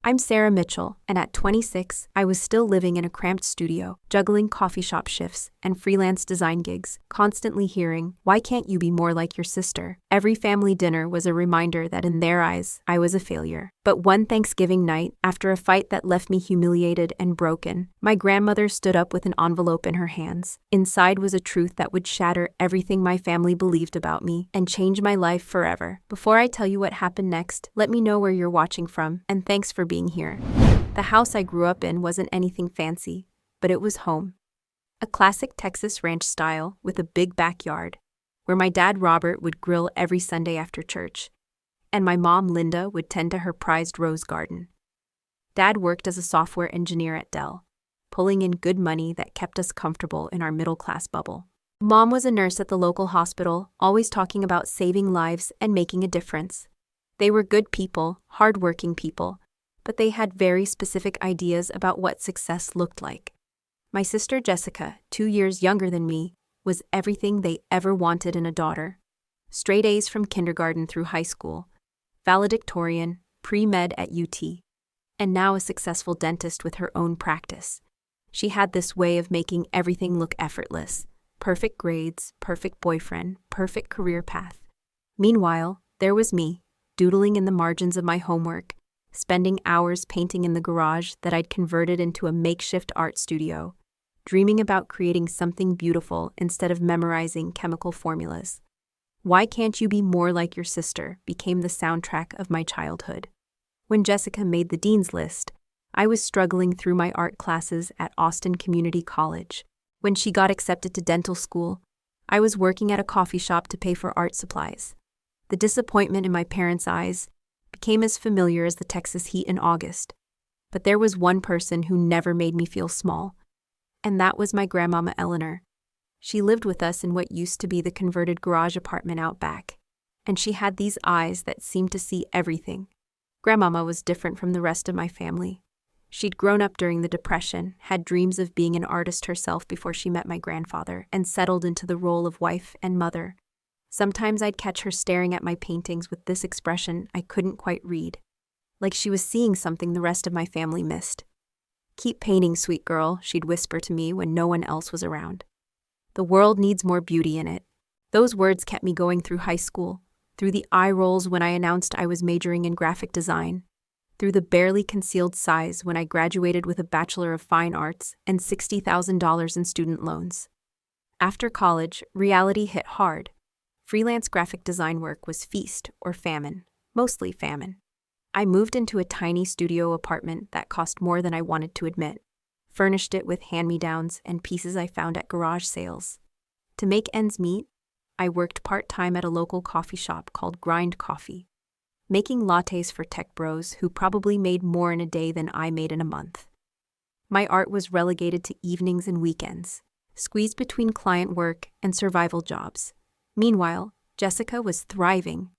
I'm Sarah Mitchell, and at 26, I was still living in a cramped studio, juggling coffee shop shifts and freelance design gigs, constantly hearing, "Why can't you be more like your sister?" Every family dinner was a reminder that in their eyes, I was a failure. But one Thanksgiving night, after a fight that left me humiliated and broken, my grandmother stood up with an envelope in her hands. Inside was a truth that would shatter everything my family believed about me and change my life forever. Before I tell you what happened next, let me know where you're watching from, and thanks for being here. The house I grew up in wasn't anything fancy, but it was home. A classic Texas ranch style with a big backyard, where my dad Robert would grill every Sunday after church, and my mom Linda would tend to her prized rose garden. Dad worked as a software engineer at Dell, pulling in good money that kept us comfortable in our middle-class bubble. Mom was a nurse at the local hospital, always talking about saving lives and making a difference. They were good people, hard-working people, but they had very specific ideas about what success looked like. My sister Jessica, 2 years younger than me, was everything they ever wanted in a daughter. Straight A's from kindergarten through high school, valedictorian, pre-med at UT, and now a successful dentist with her own practice. She had this way of making everything look effortless. Perfect grades, perfect boyfriend, perfect career path. Meanwhile, there was me, doodling in the margins of my homework, spending hours painting in the garage that I'd converted into a makeshift art studio, dreaming about creating something beautiful instead of memorizing chemical formulas. "Why can't you be more like your sister?" became the soundtrack of my childhood. When Jessica made the dean's list, I was struggling through my art classes at Austin Community College. When she got accepted to dental school, I was working at a coffee shop to pay for art supplies. The disappointment in my parents' eyes became as familiar as the Texas heat in August. But there was one person who never made me feel small, and that was my grandmama Eleanor. She lived with us in what used to be the converted garage apartment out back, and she had these eyes that seemed to see everything. Grandmama was different from the rest of my family. She'd grown up during the Depression, had dreams of being an artist herself before she met my grandfather, and settled into the role of wife and mother. Sometimes I'd catch her staring at my paintings with this expression I couldn't quite read, like she was seeing something the rest of my family missed. "Keep painting, sweet girl," she'd whisper to me when no one else was around. "The world needs more beauty in it." Those words kept me going through high school, through the eye rolls when I announced I was majoring in graphic design, through the barely concealed sighs when I graduated with a Bachelor of Fine Arts and $60,000 in student loans. After college, reality hit hard. Freelance graphic design work was feast or famine, mostly famine. I moved into a tiny studio apartment that cost more than I wanted to admit, furnished it with hand-me-downs and pieces I found at garage sales. To make ends meet, I worked part-time at a local coffee shop called Grind Coffee, making lattes for tech bros who probably made more in a day than I made in a month. My art was relegated to evenings and weekends, squeezed between client work and survival jobs. Meanwhile, Jessica was thriving.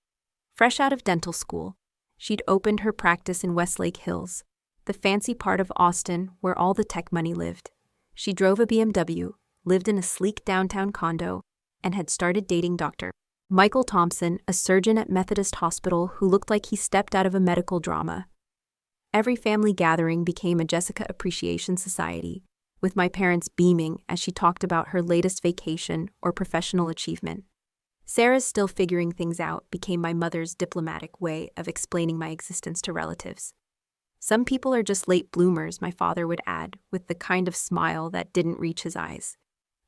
Fresh out of dental school, she'd opened her practice in Westlake Hills, the fancy part of Austin where all the tech money lived. She drove a BMW, lived in a sleek downtown condo, and had started dating Dr. Michael Thompson, a surgeon at Methodist Hospital who looked like he stepped out of a medical drama. Every family gathering became a Jessica Appreciation Society, with my parents beaming as she talked about her latest vacation or professional achievement. Sarah's still figuring things out became my mother's diplomatic way of explaining my existence to relatives. "Some people are just late bloomers," my father would add, with the kind of smile that didn't reach his eyes.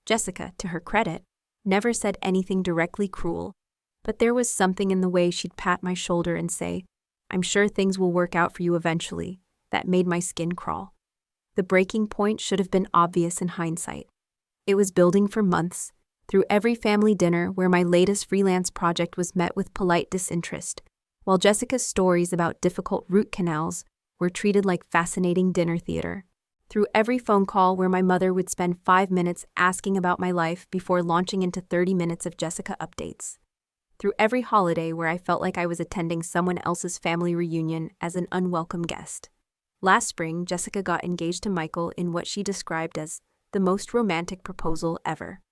Jessica, to her credit, never said anything directly cruel, but there was something in the way she'd pat my shoulder and say, "I'm sure things will work out for you eventually," that made my skin crawl. The breaking point should have been obvious in hindsight. It was building for months, through every family dinner where my latest freelance project was met with polite disinterest, while Jessica's stories about difficult root canals were treated like fascinating dinner theater. Through every phone call where my mother would spend 5 minutes asking about my life before launching into 30 minutes of Jessica updates. Through every holiday where I felt like I was attending someone else's family reunion as an unwelcome guest. Last spring, Jessica got engaged to Michael in what she described as the most romantic proposal ever.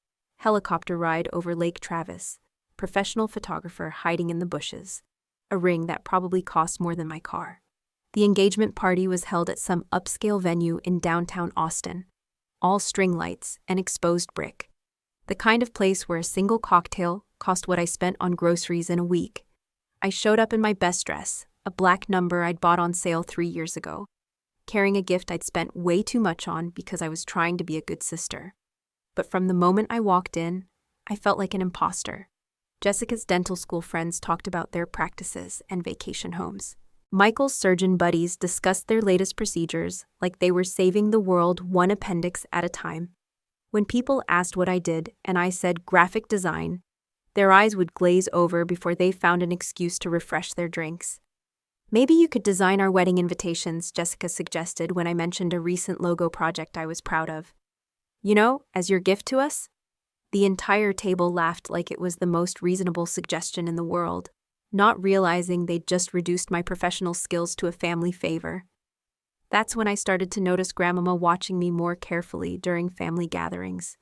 Helicopter ride over Lake Travis, professional photographer hiding in the bushes, a ring that probably cost more than my car. The engagement party was held at some upscale venue in downtown Austin. All string lights and exposed brick. The kind of place where a single cocktail cost what I spent on groceries in a week. I showed up in my best dress, a black number I'd bought on sale 3 years ago, carrying a gift I'd spent way too much on because I was trying to be a good sister. But from the moment I walked in, I felt like an imposter. Jessica's dental school friends talked about their practices and vacation homes. Michael's surgeon buddies discussed their latest procedures like they were saving the world one appendix at a time. When people asked what I did and I said graphic design, their eyes would glaze over before they found an excuse to refresh their drinks. Maybe you could design our wedding invitations, Jessica suggested when I mentioned a recent logo project I was proud of. You know, as your gift to us? The entire table laughed like it was the most reasonable suggestion in the world, not realizing they'd just reduced my professional skills to a family favor. That's when I started to notice Grandmama watching me more carefully during family gatherings.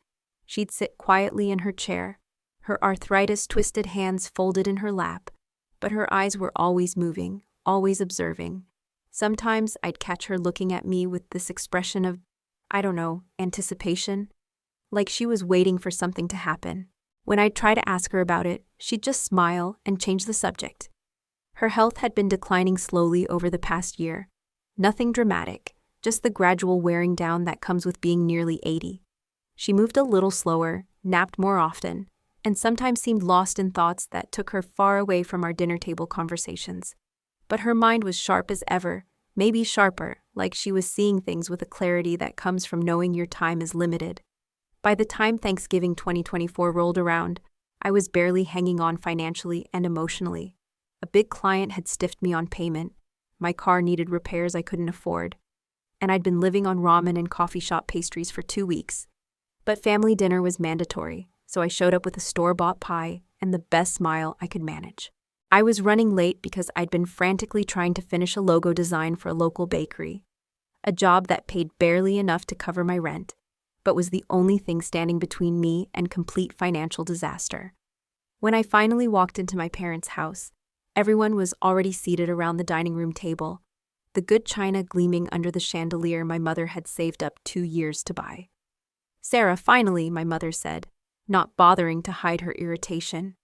She'd sit quietly in her chair, her arthritis-twisted hands folded in her lap, but her eyes were always moving, always observing. Sometimes I'd catch her looking at me with this expression of, anticipation, like she was waiting for something to happen. When I'd try to ask her about it, she'd just smile and change the subject. Her health had been declining slowly over the past year. Nothing dramatic, just the gradual wearing down that comes with being nearly 80. She moved a little slower, napped more often, and sometimes seemed lost in thoughts that took her far away from our dinner table conversations. But her mind was sharp as ever, maybe sharper, like she was seeing things with a clarity that comes from knowing your time is limited. By the time Thanksgiving 2024 rolled around, I was barely hanging on financially and emotionally. A big client had stiffed me on payment. My car needed repairs I couldn't afford. And I'd been living on ramen and coffee shop pastries for 2 weeks. But family dinner was mandatory, so I showed up with a store-bought pie and the best smile I could manage. I was running late because I'd been frantically trying to finish a logo design for a local bakery, a job that paid barely enough to cover my rent, but was the only thing standing between me and complete financial disaster. When I finally walked into my parents' house, everyone was already seated around the dining room table, the good china gleaming under the chandelier my mother had saved up 2 years to buy. "Sarah, finally," my mother said, not bothering to hide her irritation.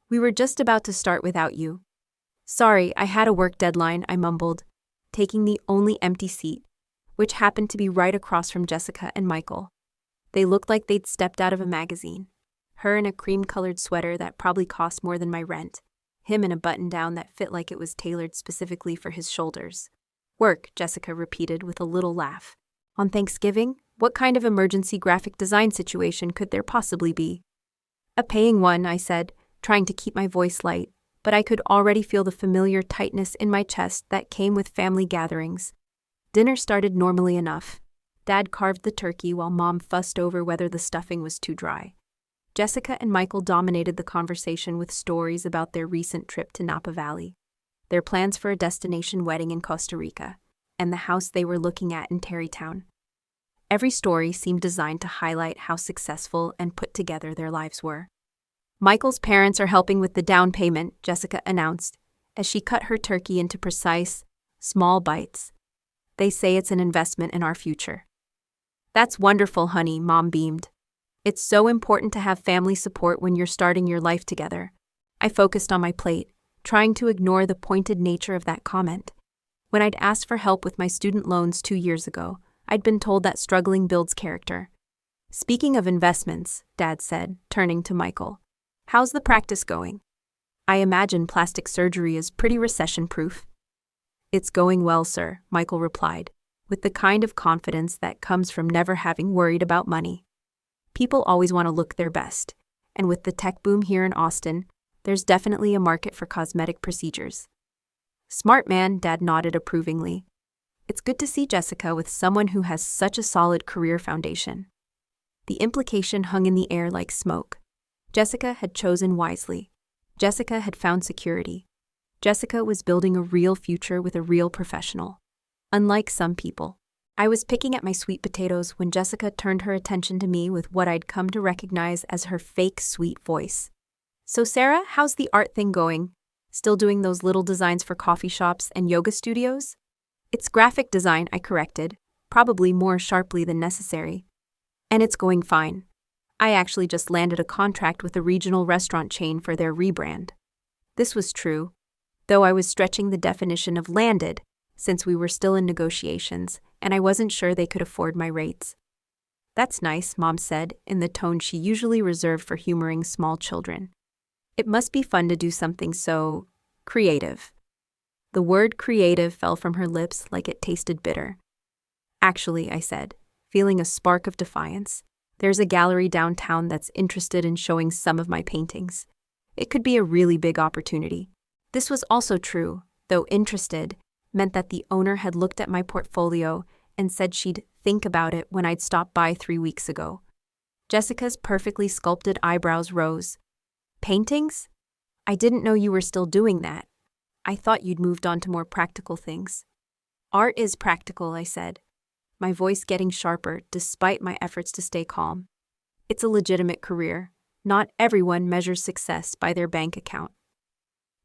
"We were just about to start without you." "Sorry, I had a work deadline," I mumbled, taking the only empty seat, which happened to be right across from Jessica and Michael. They looked like they'd stepped out of a magazine. Her in a cream-colored sweater that probably cost more than my rent. Him in a button-down that fit like it was tailored specifically for his shoulders. "Work," Jessica repeated with a little laugh. "On Thanksgiving? What kind of emergency graphic design situation could there possibly be?" "A paying one," I said, trying to keep my voice light, but I could already feel the familiar tightness in my chest that came with family gatherings. Dinner started normally enough. Dad carved the turkey while Mom fussed over whether the stuffing was too dry. Jessica and Michael dominated the conversation with stories about their recent trip to Napa Valley, their plans for a destination wedding in Costa Rica, and the house they were looking at in Tarrytown. Every story seemed designed to highlight how successful and put together their lives were. "Michael's parents are helping with the down payment," Jessica announced, as she cut her turkey into precise, small bites. "They say it's an investment in our future." "That's wonderful, honey," Mom beamed. "It's so important to have family support when you're starting your life together." I focused on my plate, trying to ignore the pointed nature of that comment. When I'd asked for help with my student loans 2 years ago, I'd been told that struggling builds character. "Speaking of investments," Dad said, turning to Michael, "how's the practice going? I imagine plastic surgery is pretty recession-proof." "It's going well, sir," Michael replied, with the kind of confidence that comes from never having worried about money. People always want to look their best, and with the tech boom here in Austin, there's definitely a market for cosmetic procedures. "Smart man," Dad nodded approvingly. "It's good to see Jessica with someone who has such a solid career foundation." The implication hung in the air like smoke. Jessica had chosen wisely. Jessica had found security. Jessica was building a real future with a real professional. Unlike some people. I was picking at my sweet potatoes when Jessica turned her attention to me with what I'd come to recognize as her fake sweet voice. "So Sarah, how's the art thing going? Still doing those little designs for coffee shops and yoga studios?" It's graphic design, I corrected, probably more sharply than necessary. And it's going fine. I actually just landed a contract with a regional restaurant chain for their rebrand. This was true, though I was stretching the definition of landed, since we were still in negotiations, and I wasn't sure they could afford my rates. That's nice, Mom said, in the tone she usually reserved for humoring small children. It must be fun to do something so creative. The word creative fell from her lips like it tasted bitter. Actually, I said, feeling a spark of defiance, there's a gallery downtown that's interested in showing some of my paintings. It could be a really big opportunity. This was also true, though interested meant that the owner had looked at my portfolio and said she'd think about it when I'd stopped by 3 weeks ago. Jessica's perfectly sculpted eyebrows rose. Paintings? I didn't know you were still doing that. I thought you'd moved on to more practical things. Art is practical, I said, my voice getting sharper despite my efforts to stay calm. It's a legitimate career. Not everyone measures success by their bank account.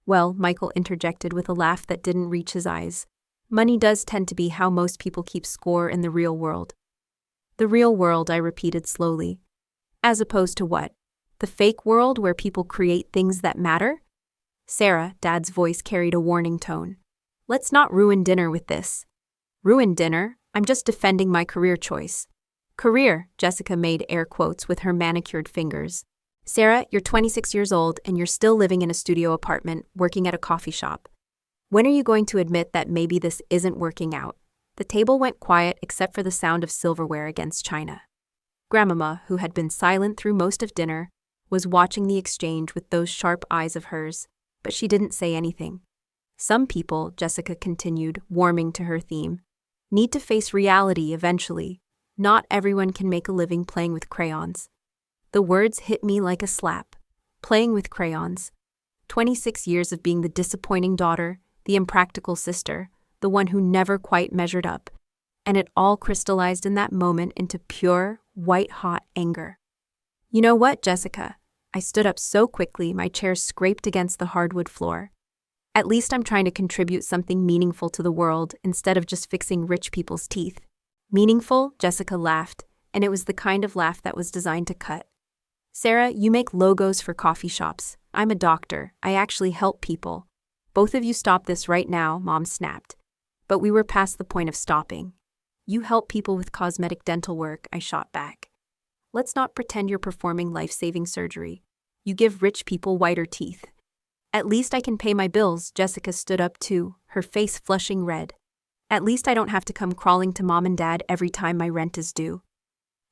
Well, Michael interjected with a laugh that didn't reach his eyes. Money does tend to be how most people keep score in the real world. The real world, I repeated slowly. As opposed to what? The fake world where people create things that matter? Sarah, Dad's voice carried a warning tone. Let's not ruin dinner with this. Ruin dinner? I'm just defending my career choice. Career, Jessica made air quotes with her manicured fingers. Sarah, you're 26 years old and you're still living in a studio apartment, working at a coffee shop. When are you going to admit that maybe this isn't working out? The table went quiet except for the sound of silverware against china. Grandmama, who had been silent through most of dinner, was watching the exchange with those sharp eyes of hers, but she didn't say anything. Some people, Jessica continued, warming to her theme, need to face reality eventually. Not everyone can make a living playing with crayons. The words hit me like a slap. Playing with crayons. 26 years of being the disappointing daughter, the impractical sister, the one who never quite measured up. And it all crystallized in that moment into pure, white-hot anger. You know what, Jessica? I stood up so quickly my chair scraped against the hardwood floor. At least I'm trying to contribute something meaningful to the world instead of just fixing rich people's teeth. Meaningful? Jessica laughed, and it was the kind of laugh that was designed to cut. Sarah, you make logos for coffee shops. I'm a doctor. I actually help people. Both of you stop this right now, Mom snapped. But we were past the point of stopping. You help people with cosmetic dental work, I shot back. Let's not pretend you're performing life-saving surgery. You give rich people whiter teeth. At least I can pay my bills, Jessica stood up too, her face flushing red. At least I don't have to come crawling to Mom and Dad every time my rent is due.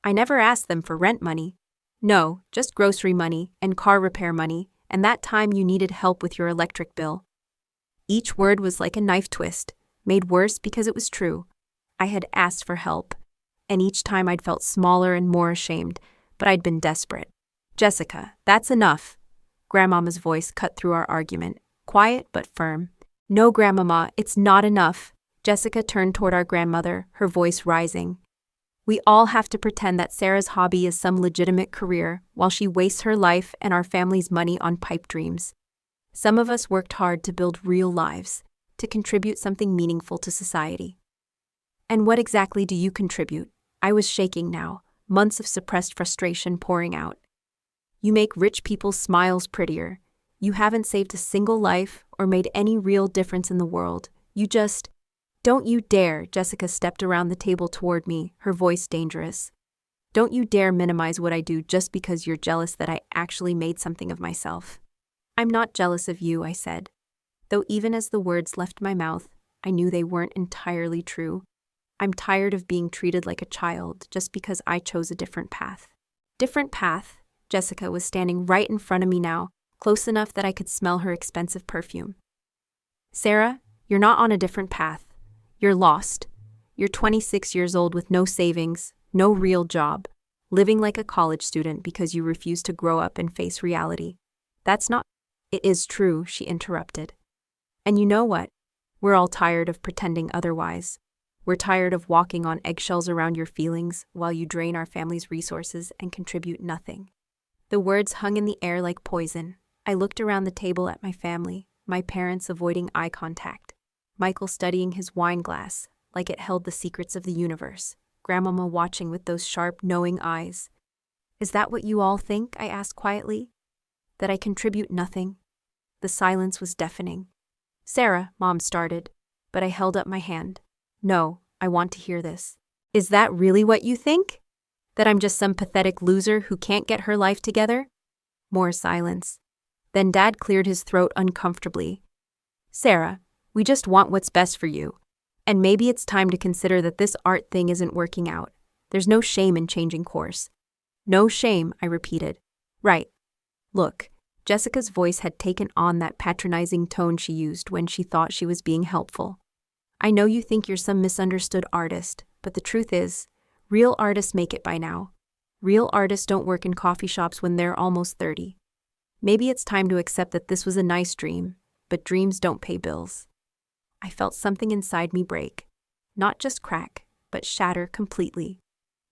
I never asked them for rent money. No, just grocery money and car repair money, and that time you needed help with your electric bill. Each word was like a knife twist, made worse because it was true. I had asked for help, and each time I'd felt smaller and more ashamed, but I'd been desperate. Jessica, that's enough. Grandmama's voice cut through our argument, quiet but firm. No, Grandmama, it's not enough. Jessica turned toward our grandmother, her voice rising. We all have to pretend that Sarah's hobby is some legitimate career while she wastes her life and our family's money on pipe dreams. Some of us worked hard to build real lives, to contribute something meaningful to society. And what exactly do you contribute? I was shaking now, months of suppressed frustration pouring out. You make rich people's smiles prettier. You haven't saved a single life or made any real difference in the world. You just... Don't you dare, Jessica stepped around the table toward me, her voice dangerous. Don't you dare minimize what I do just because you're jealous that I actually made something of myself. I'm not jealous of you, I said. Though even as the words left my mouth, I knew they weren't entirely true. I'm tired of being treated like a child just because I chose a different path. Different path? Jessica was standing right in front of me now, close enough that I could smell her expensive perfume. Sarah, you're not on a different path. You're lost. You're 26 years old with no savings, no real job, living like a college student because you refuse to grow up and face reality. That's not... It is true, she interrupted. And you know what? We're all tired of pretending otherwise. We're tired of walking on eggshells around your feelings while you drain our family's resources and contribute nothing. The words hung in the air like poison. I looked around the table at my family, my parents avoiding eye contact. Michael studying his wine glass, like it held the secrets of the universe. Grandmama watching with those sharp, knowing eyes. Is that what you all think? I asked quietly. That I contribute nothing? The silence was deafening. Sarah, Mom started, but I held up my hand. No, I want to hear this. Is that really what you think? That I'm just some pathetic loser who can't get her life together? More silence. Then Dad cleared his throat uncomfortably. Sarah, we just want what's best for you. And maybe it's time to consider that this art thing isn't working out. There's no shame in changing course. No shame, I repeated. Right. Look, Jessica's voice had taken on that patronizing tone she used when she thought she was being helpful. I know you think you're some misunderstood artist, but the truth is, real artists make it by now. Real artists don't work in coffee shops when they're almost 30. Maybe it's time to accept that this was a nice dream, but dreams don't pay bills. I felt something inside me break. Not just crack, but shatter completely.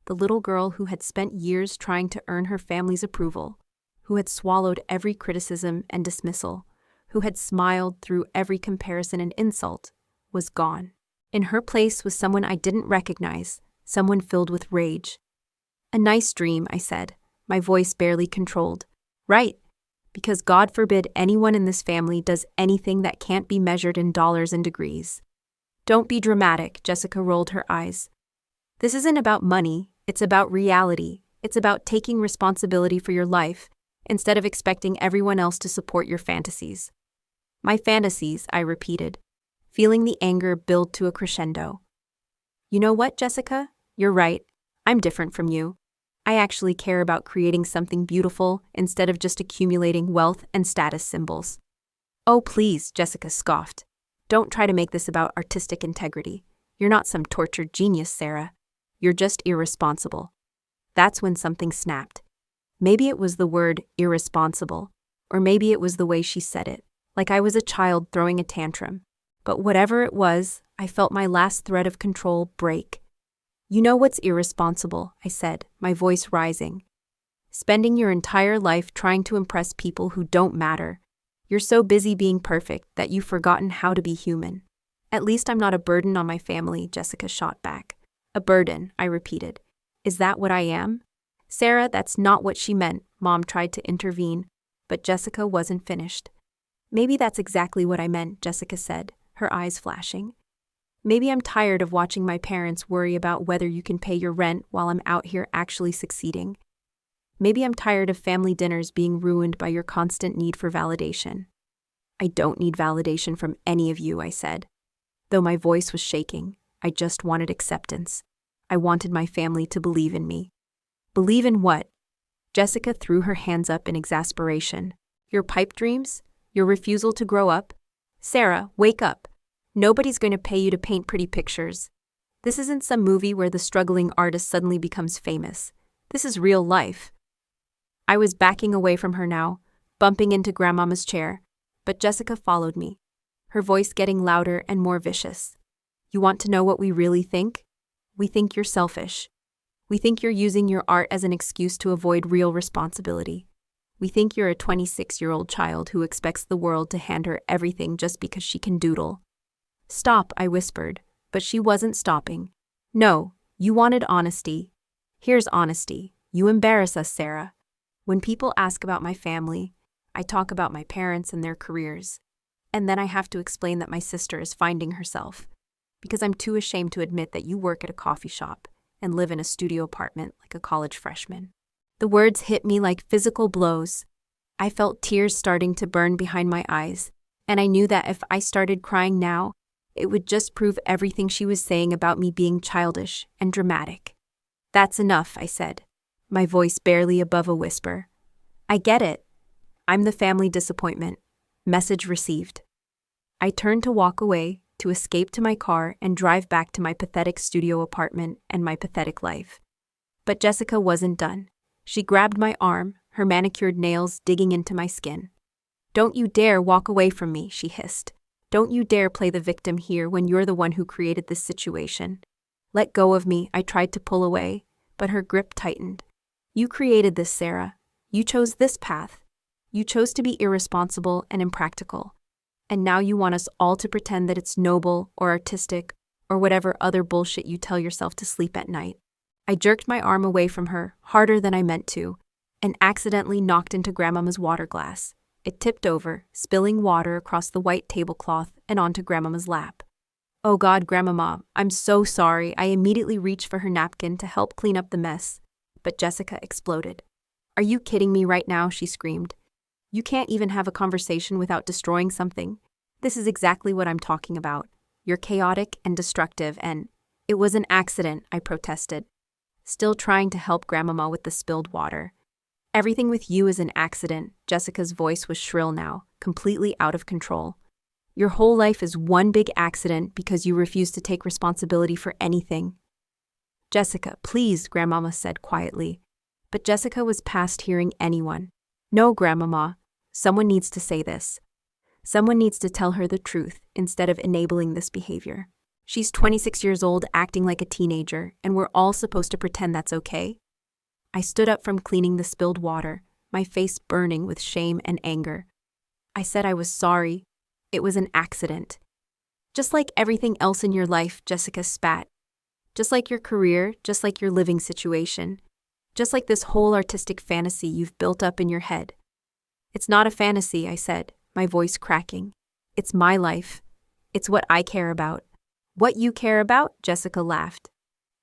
The little girl who had spent years trying to earn her family's approval, who had swallowed every criticism and dismissal, who had smiled through every comparison and insult, was gone. In her place was someone I didn't recognize, someone filled with rage. A nice dream, I said, my voice barely controlled. Right, because God forbid anyone in this family does anything that can't be measured in dollars and degrees. Don't be dramatic, Jessica rolled her eyes. This isn't about money, it's about reality. It's about taking responsibility for your life, instead of expecting everyone else to support your fantasies. My fantasies, I repeated, feeling the anger build to a crescendo. You know what, Jessica? You're right. I'm different from you. I actually care about creating something beautiful instead of just accumulating wealth and status symbols. Oh, please, Jessica scoffed. Don't try to make this about artistic integrity. You're not some tortured genius, Sarah. You're just irresponsible. That's when something snapped. Maybe it was the word irresponsible, or maybe it was the way she said it, like I was a child throwing a tantrum. But whatever it was, I felt my last thread of control break. You know what's irresponsible, I said, my voice rising. Spending your entire life trying to impress people who don't matter. You're so busy being perfect that you've forgotten how to be human. At least I'm not a burden on my family, Jessica shot back. A burden, I repeated. Is that what I am? Sarah, that's not what she meant, Mom tried to intervene, but Jessica wasn't finished. Maybe that's exactly what I meant, Jessica said, her eyes flashing. Maybe I'm tired of watching my parents worry about whether you can pay your rent while I'm out here actually succeeding. Maybe I'm tired of family dinners being ruined by your constant need for validation. I don't need validation from any of you, I said. Though my voice was shaking, I just wanted acceptance. I wanted my family to believe in me. Believe in what? Jessica threw her hands up in exasperation. Your pipe dreams? Your refusal to grow up? Sarah, wake up. Nobody's going to pay you to paint pretty pictures. This isn't some movie where the struggling artist suddenly becomes famous. This is real life. I was backing away from her now, bumping into Grandmama's chair, but Jessica followed me, her voice getting louder and more vicious. You want to know what we really think? We think you're selfish. We think you're using your art as an excuse to avoid real responsibility. We think you're a 26-year-old child who expects the world to hand her everything just because she can doodle. Stop, I whispered, but she wasn't stopping. No, you wanted honesty. Here's honesty. You embarrass us, Sarah. When people ask about my family, I talk about my parents and their careers. And then I have to explain that my sister is finding herself, because I'm too ashamed to admit that you work at a coffee shop and live in a studio apartment like a college freshman. The words hit me like physical blows. I felt tears starting to burn behind my eyes, and I knew that if I started crying now, it would just prove everything she was saying about me being childish and dramatic. That's enough, I said, my voice barely above a whisper. I get it. I'm the family disappointment. Message received. I turned to walk away, to escape to my car and drive back to my pathetic studio apartment and my pathetic life. But Jessica wasn't done. She grabbed my arm, her manicured nails digging into my skin. Don't you dare walk away from me, she hissed. Don't you dare play the victim here when you're the one who created this situation. Let go of me, I tried to pull away, but her grip tightened. You created this, Sarah. You chose this path. You chose to be irresponsible and impractical. And now you want us all to pretend that it's noble or artistic or whatever other bullshit you tell yourself to sleep at night. I jerked my arm away from her, harder than I meant to, and accidentally knocked into Grandmama's water glass. It tipped over, spilling water across the white tablecloth and onto Grandmama's lap. "Oh God, Grandmama, I'm so sorry." I immediately reached for her napkin to help clean up the mess, but Jessica exploded. "Are you kidding me right now?" she screamed. "You can't even have a conversation without destroying something. This is exactly what I'm talking about. You're chaotic and destructive and—" "It was an accident," I protested, still trying to help Grandmama with the spilled water. "Everything with you is an accident." Jessica's voice was shrill now, completely out of control. "Your whole life is one big accident because you refuse to take responsibility for anything." "Jessica, please," Grandmama said quietly. But Jessica was past hearing anyone. "No, Grandmama. Someone needs to say this. Someone needs to tell her the truth instead of enabling this behavior. She's 26 years old, acting like a teenager, and we're all supposed to pretend that's okay?" I stood up from cleaning the spilled water, my face burning with shame and anger. I said I was sorry. It was an accident. "Just like everything else in your life," Jessica spat. "Just like your career, just like your living situation. Just like this whole artistic fantasy you've built up in your head." "It's not a fantasy," I said, my voice cracking. "It's my life. It's what I care about." "What you care about?" Jessica laughed.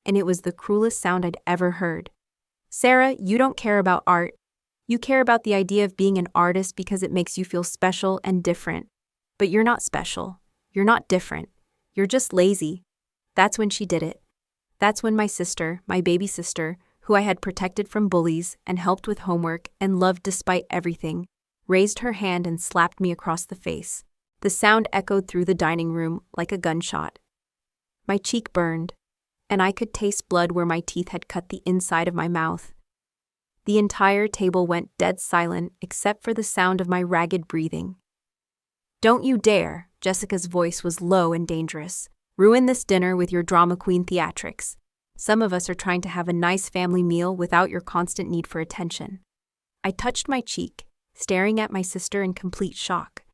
And it was the cruelest sound I'd ever heard. "Sarah, you don't care about art. You care about the idea of being an artist because it makes you feel special and different. But you're not special. You're not different. You're just lazy." That's when she did it. That's when my sister, my baby sister, who I had protected from bullies and helped with homework and loved despite everything, raised her hand and slapped me across the face. The sound echoed through the dining room like a gunshot. My cheek burned, and I could taste blood where my teeth had cut the inside of my mouth. The entire table went dead silent except for the sound of my ragged breathing. "Don't you dare," Jessica's voice was low and dangerous, "ruin this dinner with your drama queen theatrics. Some of us are trying to have a nice family meal without your constant need for attention." I touched my cheek, staring at my sister in complete shock.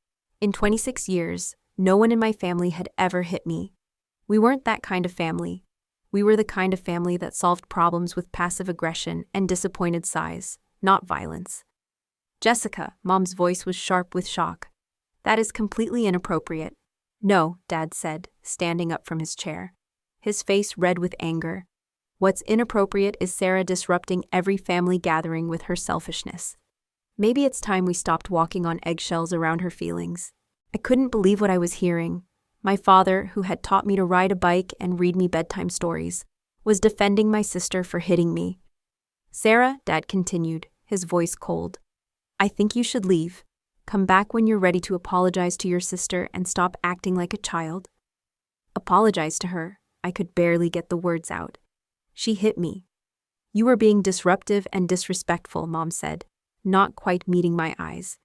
In 26 years, no one in my family had ever hit me. We weren't that kind of family. We were the kind of family that solved problems with passive aggression and disappointed sighs, not violence. "Jessica," Mom's voice was sharp with shock. "That is completely inappropriate." "No," Dad said, standing up from his chair, his face red with anger. "What's inappropriate is Sarah disrupting every family gathering with her selfishness. Maybe it's time we stopped walking on eggshells around her feelings." I couldn't believe what I was hearing. My father, who had taught me to ride a bike and read me bedtime stories, was defending my sister for hitting me. "Sarah," Dad continued, his voice cold, "I think you should leave. Come back when you're ready to apologize to your sister and stop acting like a child." "Apologize to her?" I could barely get the words out. "She hit me." "You were being disruptive and disrespectful," Mom said, not quite meeting my eyes.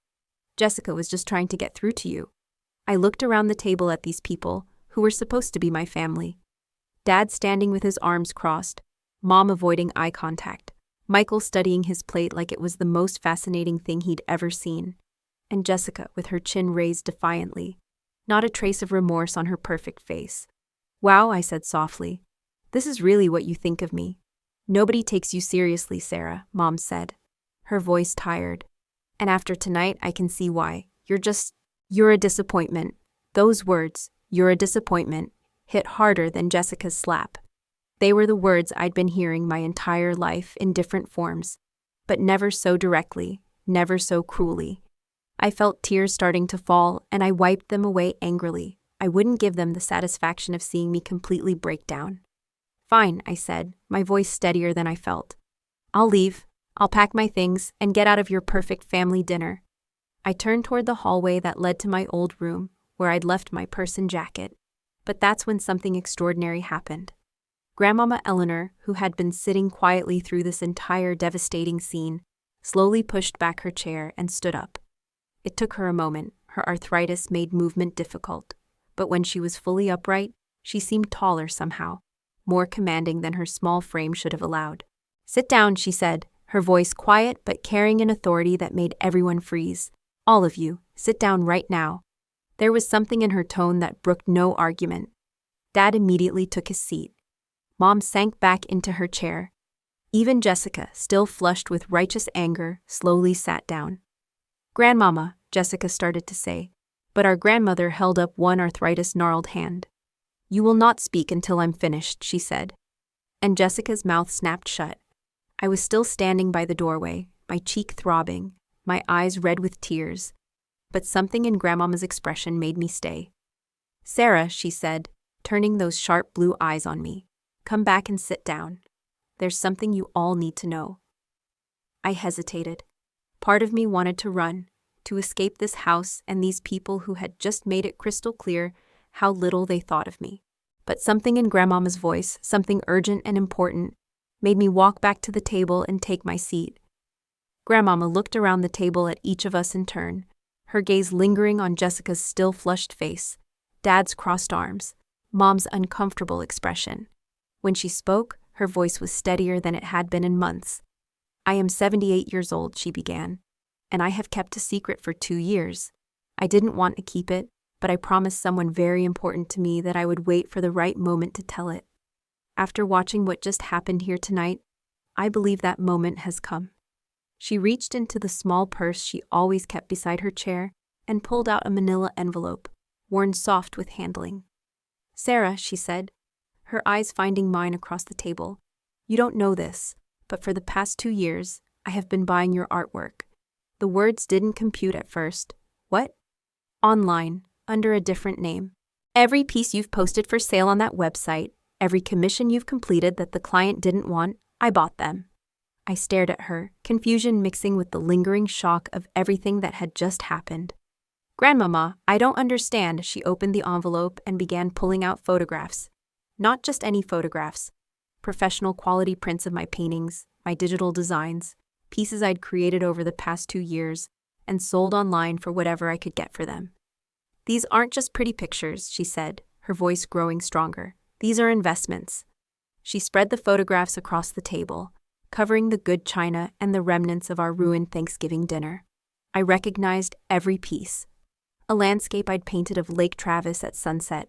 "Jessica was just trying to get through to you." I looked around the table at these people, who were supposed to be my family. Dad standing with his arms crossed, Mom avoiding eye contact, Michael studying his plate like it was the most fascinating thing he'd ever seen, and Jessica with her chin raised defiantly, not a trace of remorse on her perfect face. "Wow," I said softly. "This is really what you think of me." "Nobody takes you seriously, Sarah," Mom said, her voice tired. "And after tonight, I can see why. You're a disappointment." Those words, "you're a disappointment," hit harder than Jessica's slap. They were the words I'd been hearing my entire life in different forms, but never so directly, never so cruelly. I felt tears starting to fall, and I wiped them away angrily. I wouldn't give them the satisfaction of seeing me completely break down. "Fine," I said, my voice steadier than I felt. "I'll leave. I'll pack my things and get out of your perfect family dinner." I turned toward the hallway that led to my old room, where I'd left my purse and jacket. But that's when something extraordinary happened. Grandmama Eleanor, who had been sitting quietly through this entire devastating scene, slowly pushed back her chair and stood up. It took her a moment. Her arthritis made movement difficult. But when she was fully upright, she seemed taller somehow, more commanding than her small frame should have allowed. "Sit down," she said, her voice quiet but carrying an authority that made everyone freeze. "All of you, sit down right now." There was something in her tone that brooked no argument. Dad immediately took his seat. Mom sank back into her chair. Even Jessica, still flushed with righteous anger, slowly sat down. "Grandmama," Jessica started to say, but our grandmother held up one arthritis-gnarled hand. "You will not speak until I'm finished," she said. And Jessica's mouth snapped shut. I was still standing by the doorway, my cheek throbbing, my eyes red with tears. But something in Grandmama's expression made me stay. "Sarah," she said, turning those sharp blue eyes on me, "come back and sit down. There's something you all need to know." I hesitated. Part of me wanted to run, to escape this house and these people who had just made it crystal clear how little they thought of me. But something in Grandmama's voice, something urgent and important, made me walk back to the table and take my seat. Grandmama looked around the table at each of us in turn, her gaze lingering on Jessica's still flushed face, Dad's crossed arms, Mom's uncomfortable expression. When she spoke, her voice was steadier than it had been in months. "I am 78 years old," she began, "and I have kept a secret for 2 years. I didn't want to keep it, but I promised someone very important to me that I would wait for the right moment to tell it. After watching what just happened here tonight, I believe that moment has come." She reached into the small purse she always kept beside her chair and pulled out a manila envelope, worn soft with handling. "Sarah," she said, her eyes finding mine across the table, "you don't know this, but for the past 2 years, I have been buying your artwork." The words didn't compute at first. "What?" "Online, under a different name. Every piece you've posted for sale on that website, every commission you've completed that the client didn't want, I bought them." I stared at her, confusion mixing with the lingering shock of everything that had just happened. "Grandmama, I don't understand." She opened the envelope and began pulling out photographs. Not just any photographs. Professional quality prints of my paintings, my digital designs, pieces I'd created over the past 2 years, and sold online for whatever I could get for them. "These aren't just pretty pictures," she said, her voice growing stronger. "These are investments." She spread the photographs across the table, covering the good china and the remnants of our ruined Thanksgiving dinner. I recognized every piece. A landscape I'd painted of Lake Travis at sunset,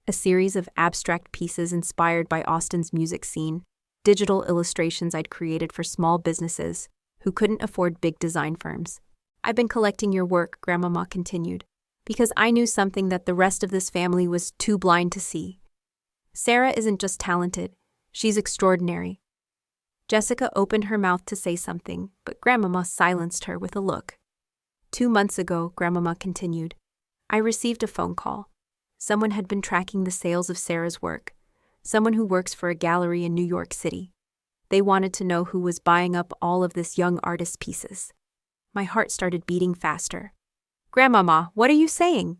a series of abstract pieces inspired by Austin's music scene, digital illustrations I'd created for small businesses who couldn't afford big design firms. "I've been collecting your work," Grandmama continued, "because I knew something that the rest of this family was too blind to see. Sarah isn't just talented, she's extraordinary." Jessica opened her mouth to say something, but Grandmama silenced her with a look. 2 months ago," Grandmama continued, "I received a phone call. Someone had been tracking the sales of Sarah's work, someone who works for a gallery in New York City. They wanted to know who was buying up all of this young artist's pieces." My heart started beating faster. "Grandmama, what are you saying?"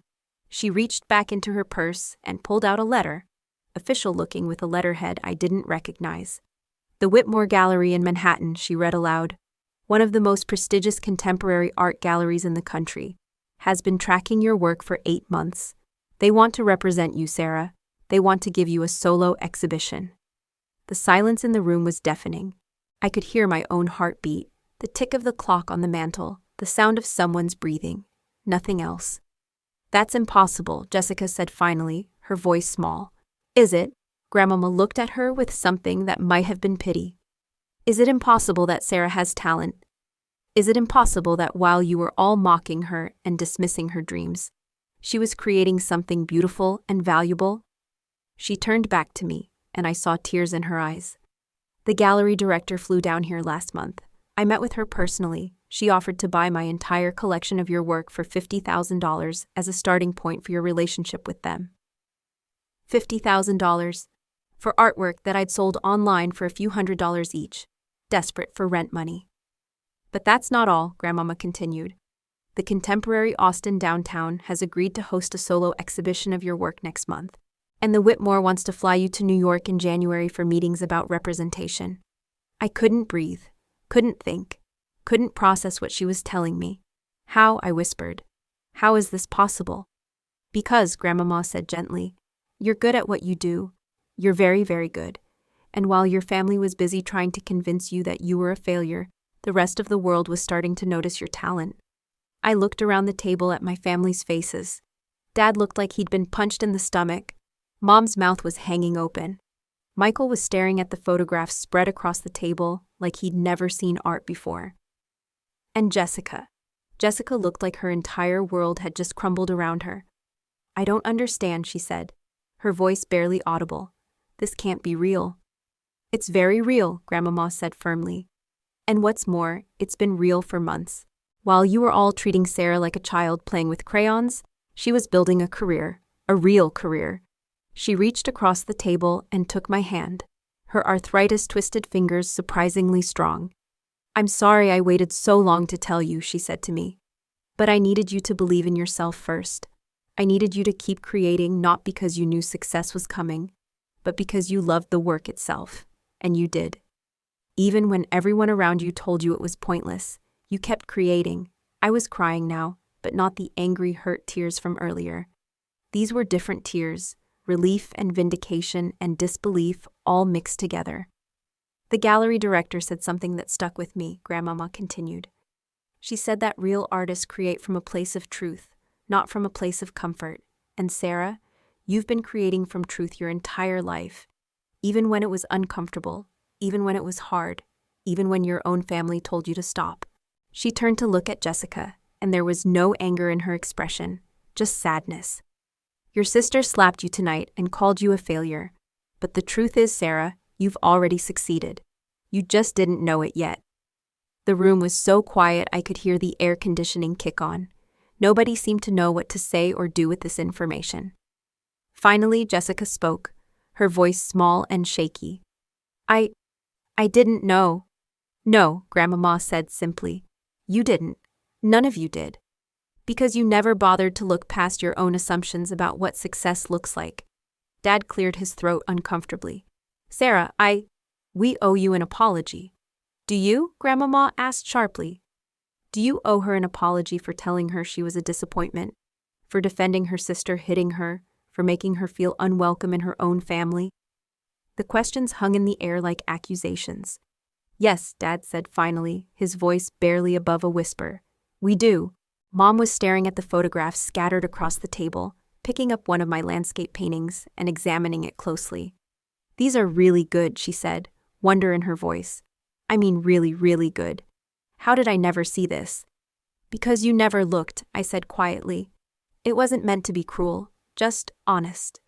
She reached back into her purse and pulled out a letter, official looking with a letterhead I didn't recognize. "The Whitmore Gallery in Manhattan," she read aloud, "one of the most prestigious contemporary art galleries in the country, has been tracking your work for 8 months. They want to represent you, Sarah. They want to give you a solo exhibition." The silence in the room was deafening. I could hear my own heartbeat, the tick of the clock on the mantel, the sound of someone's breathing. Nothing else. "That's impossible," Jessica said finally, her voice small. "Is it?" Grandmama looked at her with something that might have been pity. "Is it impossible that Sarah has talent? Is it impossible that while you were all mocking her and dismissing her dreams, she was creating something beautiful and valuable?" She turned back to me, and I saw tears in her eyes. "The gallery director flew down here last month. I met with her personally. She offered to buy my entire collection of your work for $50,000 as a starting point for your relationship with them." $50,000 for artwork that I'd sold online for a few $100s each, desperate for rent money. "But that's not all," Grandmama continued. "The Contemporary Austin Downtown has agreed to host a solo exhibition of your work next month, and the Whitmore wants to fly you to New York in January for meetings about representation." I couldn't breathe, couldn't think, couldn't process what she was telling me. "How?" I whispered. "How is this possible?" "Because," Grandmama said gently, "you're good at what you do. You're very, very good. And while your family was busy trying to convince you that you were a failure, the rest of the world was starting to notice your talent." I looked around the table at my family's faces. Dad looked like he'd been punched in the stomach. Mom's mouth was hanging open. Michael was staring at the photographs spread across the table like he'd never seen art before. And Jessica. Jessica looked like her entire world had just crumbled around her. "I don't understand," she said, her voice barely audible. "This can't be real." "It's very real," Grandmama said firmly. "And what's more, it's been real for months. While you were all treating Sarah like a child playing with crayons, she was building a career, a real career." She reached across the table and took my hand, her arthritis-twisted fingers surprisingly strong. "I'm sorry I waited so long to tell you," she said to me. "But I needed you to believe in yourself first. I needed you to keep creating not because you knew success was coming, but because you loved the work itself. And you did. Even when everyone around you told you it was pointless, you kept creating." I was crying now, but not the angry, hurt tears from earlier. These were different tears, relief and vindication and disbelief all mixed together. "The gallery director said something that stuck with me," Grandmama continued. "She said that real artists create from a place of truth, not from a place of comfort. And Sarah, you've been creating from truth your entire life, even when it was uncomfortable, even when it was hard, even when your own family told you to stop." She turned to look at Jessica, and there was no anger in her expression, just sadness. "Your sister slapped you tonight and called you a failure. But the truth is, Sarah, you've already succeeded. You just didn't know it yet." The room was so quiet I could hear the air conditioning kick on. Nobody seemed to know what to say or do with this information. Finally, Jessica spoke, her voice small and shaky. I didn't know." "No," Grandmama said simply. "You didn't. None of you did. Because you never bothered to look past your own assumptions about what success looks like." Dad cleared his throat uncomfortably. "Sarah, we owe you an apology." "Do you?" Grandmama asked sharply. "Do you owe her an apology for telling her she was a disappointment? For defending her sister hitting her? For making her feel unwelcome in her own family?" The questions hung in the air like accusations. "Yes," Dad said finally, his voice barely above a whisper. "We do." Mom was staring at the photographs scattered across the table, picking up one of my landscape paintings and examining it closely. "These are really good," she said, wonder in her voice. "I mean really, really good. How did I never see this?" "Because you never looked," I said quietly. "It wasn't meant to be cruel, just honest."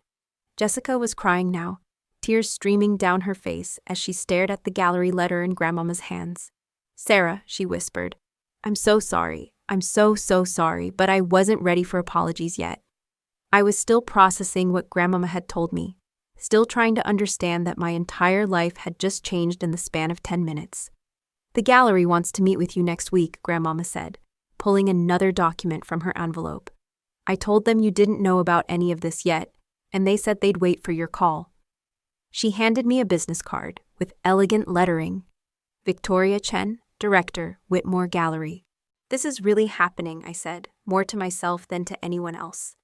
Jessica was crying now, tears streaming down her face as she stared at the gallery letter in Grandmama's hands. "Sarah," she whispered, "I'm so sorry. I'm so sorry, but I wasn't ready for apologies yet." I was still processing what Grandmama had told me, still trying to understand that my entire life had just changed in the span of 10 minutes. "The gallery wants to meet with you next week," Grandmama said, pulling another document from her envelope. "I told them you didn't know about any of this yet, and they said they'd wait for your call." She handed me a business card with elegant lettering. "Victoria Chen, Director, Whitmore Gallery." "This is really happening," I said, more to myself than to anyone else.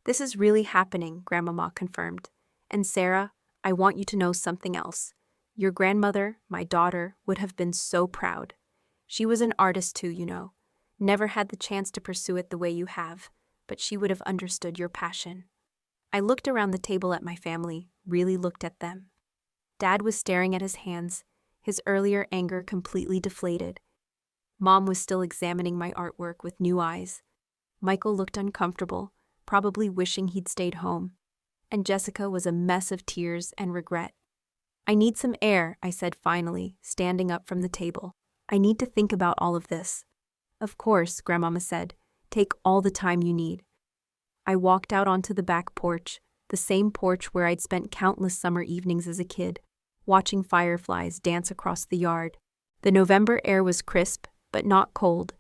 "This is really happening," Grandmama confirmed. "And Sarah, I want you to know something else. Your grandmother, my daughter, would have been so proud. She was an artist too, you know. Never had the chance to pursue it the way you have, but she would have understood your passion." I looked around the table at my family, really looked at them. Dad was staring at his hands, his earlier anger completely deflated. Mom was still examining my artwork with new eyes. Michael looked uncomfortable, probably wishing he'd stayed home. And Jessica was a mess of tears and regret. "I need some air," I said finally, standing up from the table. "I need to think about all of this." "Of course," Grandmama said. "Take all the time you need." I walked out onto the back porch, the same porch where I'd spent countless summer evenings as a kid, watching fireflies dance across the yard. The November air was crisp, but not cold,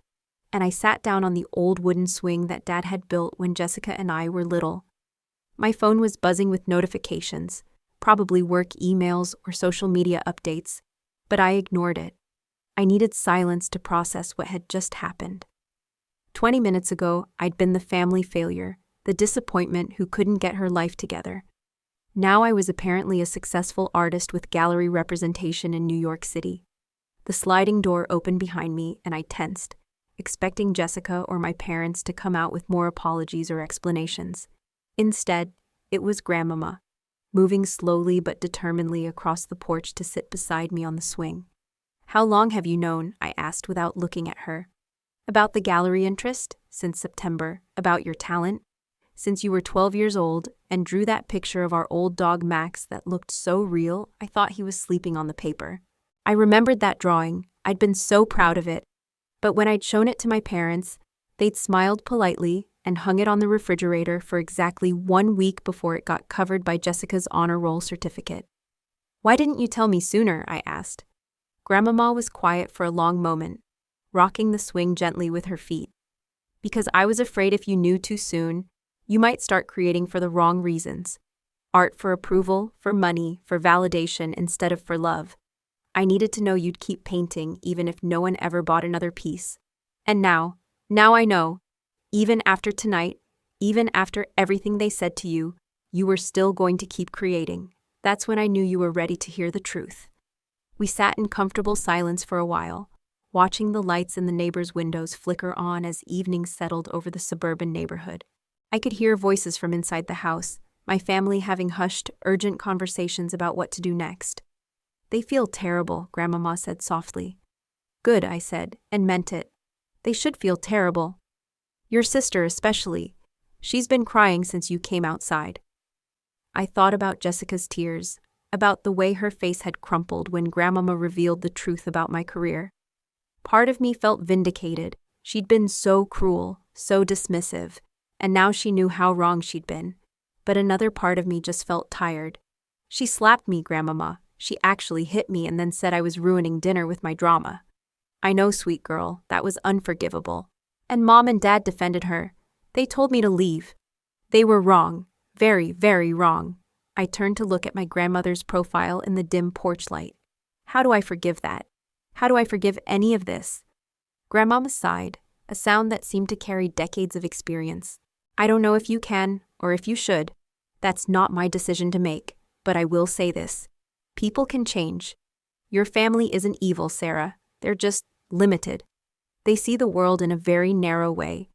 and I sat down on the old wooden swing that Dad had built when Jessica and I were little. My phone was buzzing with notifications, probably work emails or social media updates, but I ignored it. I needed silence to process what had just happened. 20 minutes ago, I'd been the family failure, the disappointment who couldn't get her life together. Now I was apparently a successful artist with gallery representation in New York City. The sliding door opened behind me and I tensed, expecting Jessica or my parents to come out with more apologies or explanations. Instead, it was Grandmama, moving slowly but determinedly across the porch to sit beside me on the swing. "How long have you known?" I asked without looking at her. "About the gallery interest? Since September. About your talent? Since you were 12 years old and drew that picture of our old dog Max that looked so real I thought he was sleeping on the paper. I remembered that drawing. I'd been so proud of it. But when I'd shown it to my parents, they'd smiled politely and hung it on the refrigerator for exactly 1 week before it got covered by Jessica's honor roll certificate. "Why didn't you tell me sooner?" I asked. Grandmama was quiet for a long moment, rocking the swing gently with her feet. "Because I was afraid if you knew too soon, you might start creating for the wrong reasons. Art for approval, for money, for validation instead of for love. I needed to know you'd keep painting even if no one ever bought another piece. And now I know. Even after tonight, even after everything they said to you, you were still going to keep creating. That's when I knew you were ready to hear the truth." We sat in comfortable silence for a while, watching the lights in the neighbors' windows flicker on as evening settled over the suburban neighborhood. I could hear voices from inside the house, my family having hushed, urgent conversations about what to do next. "They feel terrible," Grandmama said softly. "Good," I said, and meant it. "They should feel terrible. Your sister especially. She's been crying since you came outside." I thought about Jessica's tears, about the way her face had crumpled when Grandmama revealed the truth about my career. Part of me felt vindicated. She'd been so cruel, so dismissive, and now she knew how wrong she'd been. But another part of me just felt tired. "She slapped me, Grandmama. She actually hit me and then said I was ruining dinner with my drama." "I know, sweet girl, that was unforgivable. And Mom and Dad defended her. They told me to leave. They were wrong. Very, very wrong." I turned to look at my grandmother's profile in the dim porch light. How do I forgive that? How do I forgive any of this? Grandmama sighed, a sound that seemed to carry decades of experience. "I don't know if you can, or if you should. That's not my decision to make, but I will say this. People can change. Your family isn't evil, Sarah. They're just limited. They see the world in a very narrow way,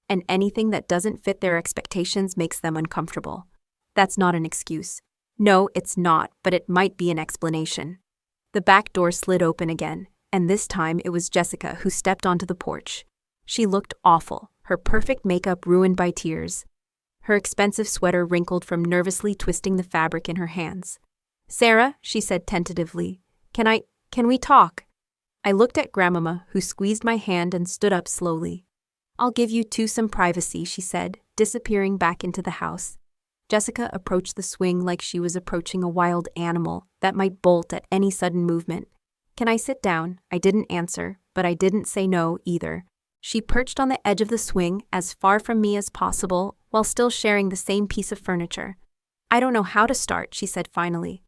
and anything that doesn't fit their expectations makes them uncomfortable. That's not an excuse. No, it's not, but it might be an explanation." The back door slid open again, and this time it was Jessica who stepped onto the porch. She looked awful, her perfect makeup ruined by tears. Her expensive sweater wrinkled from nervously twisting the fabric in her hands. "Sarah," she said tentatively, can we talk?" I looked at Grandmama, who squeezed my hand and stood up slowly. "I'll give you two some privacy," she said, disappearing back into the house. Jessica approached the swing like she was approaching a wild animal that might bolt at any sudden movement. "Can I sit down?" I didn't answer, but I didn't say no either. She perched on the edge of the swing as far from me as possible while still sharing the same piece of furniture. "I don't know how to start," she said finally.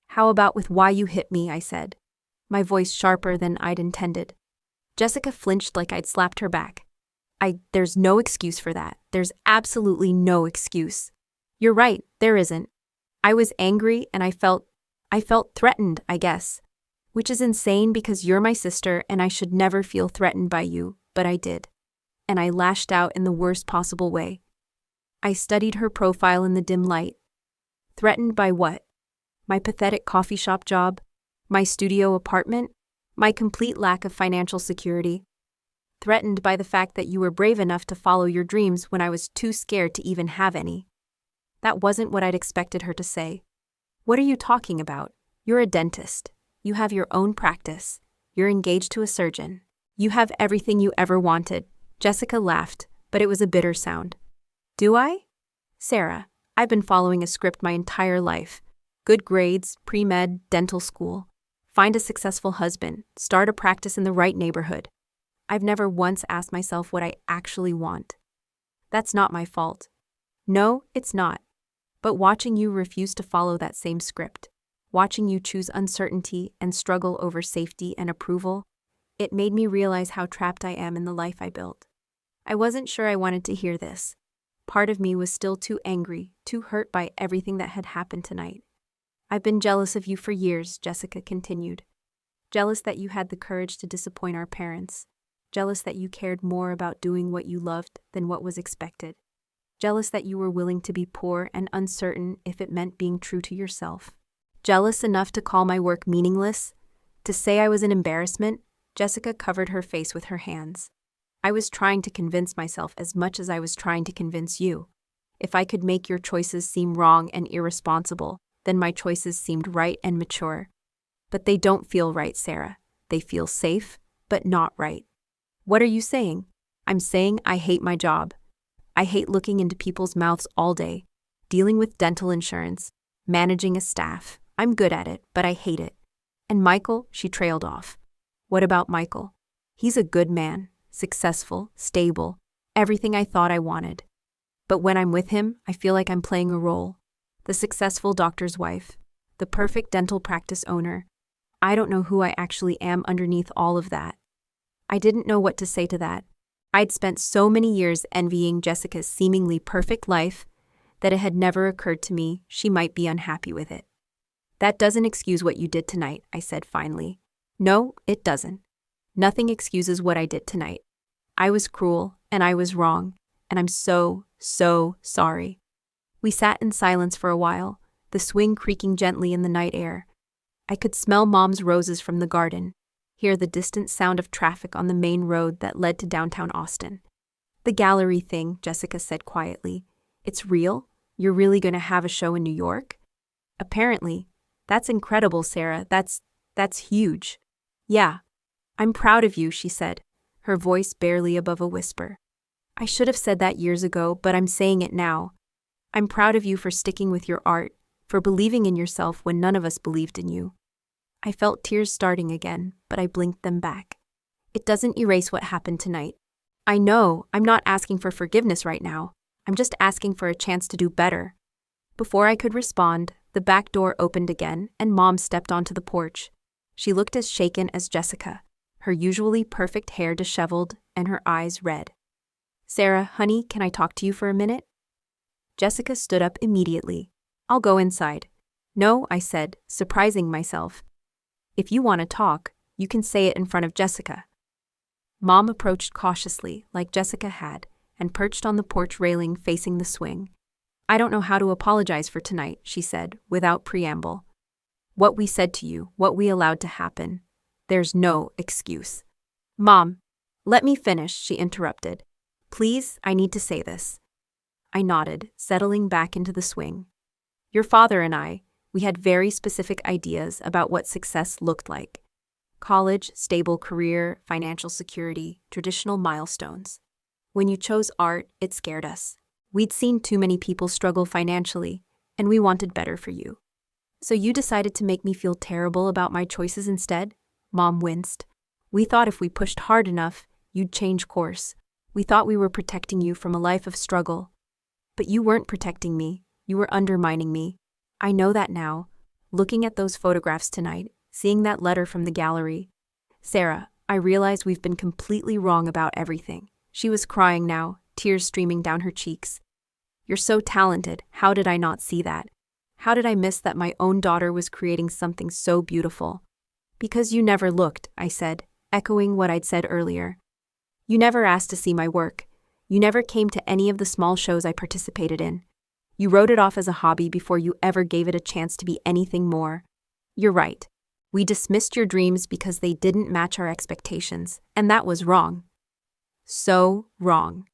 "How about with why you hit me?" I said, my voice sharper than I'd intended. Jessica flinched like I'd slapped her back. There's no excuse for that. There's absolutely no excuse." "You're right, there isn't. I was angry and I felt threatened, I guess. Which is insane because you're my sister and I should never feel threatened by you, but I did. And I lashed out in the worst possible way." I studied her profile in the dim light. Threatened by what? My pathetic coffee shop job? My studio apartment? My complete lack of financial security? Threatened by the fact that you were brave enough to follow your dreams when I was too scared to even have any. That wasn't what I'd expected her to say. "What are you talking about? You're a dentist. You have your own practice. You're engaged to a surgeon. You have everything you ever wanted." Jessica laughed, but it was a bitter sound. "Do I? Sarah, I've been following a script my entire life. Good grades, pre-med, dental school. Find a successful husband. Start a practice in the right neighborhood. I've never once asked myself what I actually want. That's not my fault. No, it's not. But watching you refuse to follow that same script, watching you choose uncertainty and struggle over safety and approval, it made me realize how trapped I am in the life I built. I wasn't sure I wanted to hear this. Part of me was still too angry, too hurt by everything that had happened tonight. "I've been jealous of you for years," Jessica continued. "Jealous that you had the courage to disappoint our parents. Jealous that you cared more about doing what you loved than what was expected. Jealous that you were willing to be poor and uncertain if it meant being true to yourself. Jealous enough to call my work meaningless? To say I was an embarrassment? Jessica covered her face with her hands. I was trying to convince myself as much as I was trying to convince you. If I could make your choices seem wrong and irresponsible, then my choices seemed right and mature. But they don't feel right, Sarah. They feel safe, but not right. What are you saying? I'm saying I hate my job. I hate looking into people's mouths all day, dealing with dental insurance, managing a staff. I'm good at it, but I hate it. And Michael, she trailed off. What about Michael? He's a good man, successful, stable, everything I thought I wanted. But when I'm with him, I feel like I'm playing a role. The successful doctor's wife, the perfect dental practice owner. I don't know who I actually am underneath all of that. I didn't know what to say to that. I'd spent so many years envying Jessica's seemingly perfect life that it had never occurred to me she might be unhappy with it. That doesn't excuse what you did tonight, I said finally. No, it doesn't. Nothing excuses what I did tonight. I was cruel, and I was wrong, and I'm so sorry. We sat in silence for a while, the swing creaking gently in the night air. I could smell Mom's roses from the garden, hear the distant sound of traffic on the main road that led to downtown Austin. The gallery thing, Jessica said quietly. It's real? You're really going to have a show in New York? Apparently. That's incredible, Sarah. That's huge. Yeah. I'm proud of you, she said, her voice barely above a whisper. I should have said that years ago, but I'm saying it now. I'm proud of you for sticking with your art, for believing in yourself when none of us believed in you. I felt tears starting again, but I blinked them back. It doesn't erase what happened tonight. I know, I'm not asking for forgiveness right now. I'm just asking for a chance to do better. Before I could respond, the back door opened again and Mom stepped onto the porch. She looked as shaken as Jessica, her usually perfect hair disheveled and her eyes red. Sarah, honey, can I talk to you for a minute? Jessica stood up immediately. I'll go inside. No, I said, surprising myself. If you want to talk, you can say it in front of Jessica. Mom approached cautiously, like Jessica had, and perched on the porch railing facing the swing. I don't know how to apologize for tonight, she said, without preamble. What we said to you, what we allowed to happen. There's no excuse. Mom, let me finish, she interrupted. Please, I need to say this. I nodded, settling back into the swing. Your father and I, we had very specific ideas about what success looked like. College, stable career, financial security, traditional milestones. When you chose art, it scared us. We'd seen too many people struggle financially, and we wanted better for you. So you decided to make me feel terrible about my choices instead? Mom winced. We thought if we pushed hard enough, you'd change course. We thought we were protecting you from a life of struggle. But you weren't protecting me. You were undermining me. I know that now. Looking at those photographs tonight, seeing that letter from the gallery. Sarah, I realize we've been completely wrong about everything. She was crying now, tears streaming down her cheeks. You're so talented. How did I not see that? How did I miss that my own daughter was creating something so beautiful? Because you never looked, I said, echoing what I'd said earlier. You never asked to see my work. You never came to any of the small shows I participated in. You wrote it off as a hobby before you ever gave it a chance to be anything more. You're right. We dismissed your dreams because they didn't match our expectations, and that was wrong. So wrong.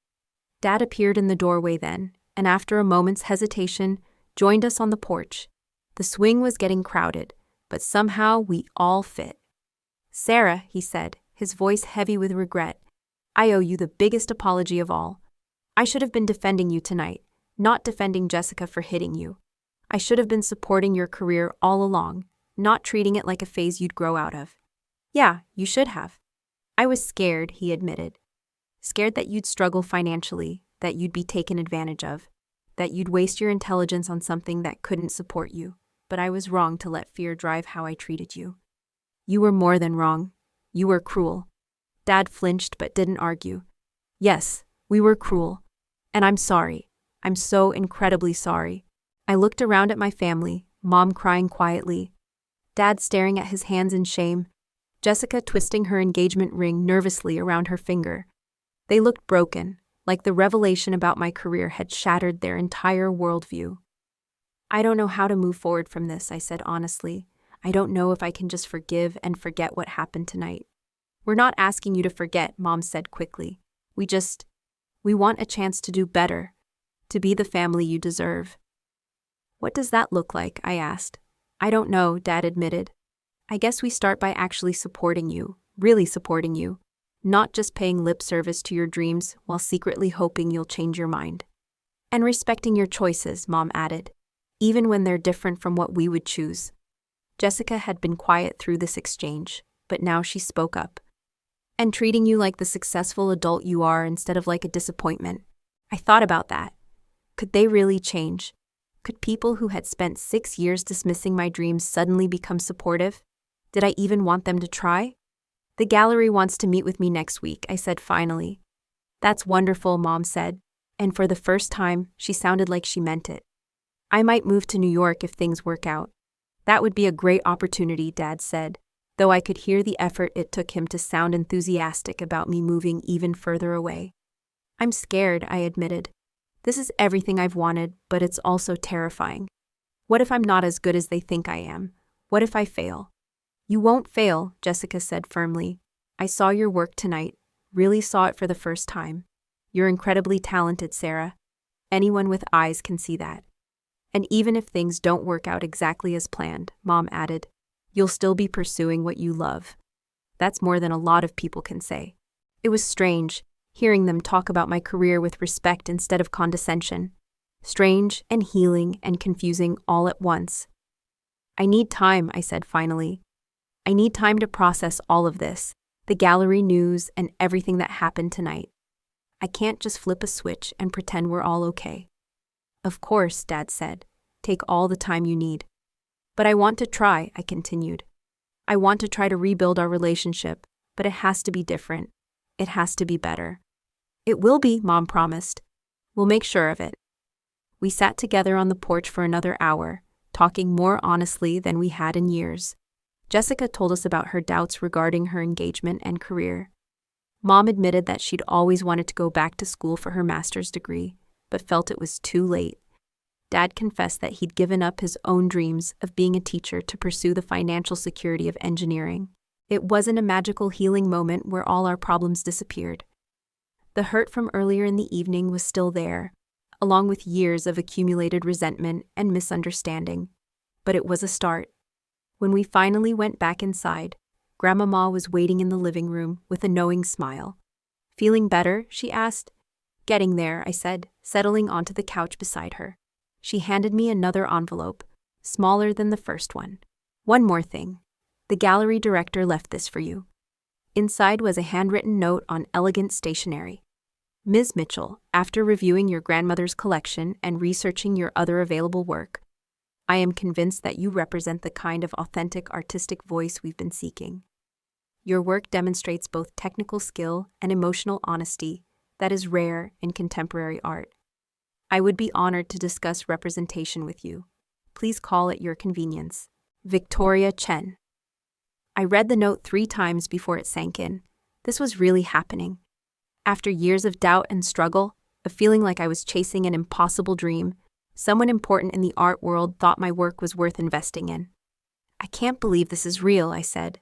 Dad appeared in the doorway then, and after a moment's hesitation, joined us on the porch. The swing was getting crowded, but somehow we all fit. Sarah, he said, his voice heavy with regret, I owe you the biggest apology of all. I should have been defending you tonight, not defending Jessica for hitting you. I should have been supporting your career all along, not treating it like a phase you'd grow out of. Yeah, you should have. I was scared, he admitted. Scared that you'd struggle financially, that you'd be taken advantage of, that you'd waste your intelligence on something that couldn't support you. But I was wrong to let fear drive how I treated you. You were more than wrong. You were cruel. Dad flinched but didn't argue. Yes, we were cruel. And I'm sorry. I'm so incredibly sorry. I looked around at my family, Mom crying quietly, Dad staring at his hands in shame. Jessica twisting her engagement ring nervously around her finger. They looked broken, like the revelation about my career had shattered their entire worldview. I don't know how to move forward from this, I said honestly. I don't know if I can just forgive and forget what happened tonight. We're not asking you to forget, Mom said quickly. We want a chance to do better, to be the family you deserve. What does that look like? I asked. I don't know, Dad admitted. I guess we start by actually supporting you, really supporting you, not just paying lip service to your dreams while secretly hoping you'll change your mind. And respecting your choices, Mom added, even when they're different from what we would choose. Jessica had been quiet through this exchange, but now she spoke up. And treating you like the successful adult you are instead of like a disappointment. I thought about that. Could they really change? Could people who had spent 6 years dismissing my dreams suddenly become supportive? Did I even want them to try? The gallery wants to meet with me next week, I said finally. That's wonderful, Mom said, and for the first time, she sounded like she meant it. I might move to New York if things work out. That would be a great opportunity, Dad said, though I could hear the effort it took him to sound enthusiastic about me moving even further away. I'm scared, I admitted. This is everything I've wanted, but it's also terrifying. What if I'm not as good as they think I am? What if I fail? You won't fail, Jessica said firmly. I saw your work tonight, really saw it for the first time. You're incredibly talented, Sarah. Anyone with eyes can see that. And even if things don't work out exactly as planned, Mom added, you'll still be pursuing what you love. That's more than a lot of people can say. It was strange, hearing them talk about my career with respect instead of condescension. Strange and healing and confusing all at once. I need time, I said finally. I need time to process all of this, the gallery news and everything that happened tonight. I can't just flip a switch and pretend we're all okay. Of course, Dad said. Take all the time you need. But I want to try, I continued. I want to try to rebuild our relationship, but it has to be different. It has to be better. It will be, Mom promised. We'll make sure of it. We sat together on the porch for another hour, talking more honestly than we had in years. Jessica told us about her doubts regarding her engagement and career. Mom admitted that she'd always wanted to go back to school for her master's degree, but felt it was too late. Dad confessed that he'd given up his own dreams of being a teacher to pursue the financial security of engineering. It wasn't a magical healing moment where all our problems disappeared. The hurt from earlier in the evening was still there, along with years of accumulated resentment and misunderstanding. But it was a start. When we finally went back inside, Grandmama was waiting in the living room with a knowing smile. Feeling better? She asked. Getting there, I said, settling onto the couch beside her. She handed me another envelope, smaller than the first one. One more thing. The gallery director left this for you. Inside was a handwritten note on elegant stationery. Ms. Mitchell, after reviewing your grandmother's collection and researching your other available work, I am convinced that you represent the kind of authentic artistic voice we've been seeking. Your work demonstrates both technical skill and emotional honesty that is rare in contemporary art. I would be honored to discuss representation with you. Please call at your convenience. Victoria Chen. I read the note 3 times before it sank in. This was really happening. After years of doubt and struggle, of feeling like I was chasing an impossible dream, someone important in the art world thought my work was worth investing in. I can't believe this is real, I said.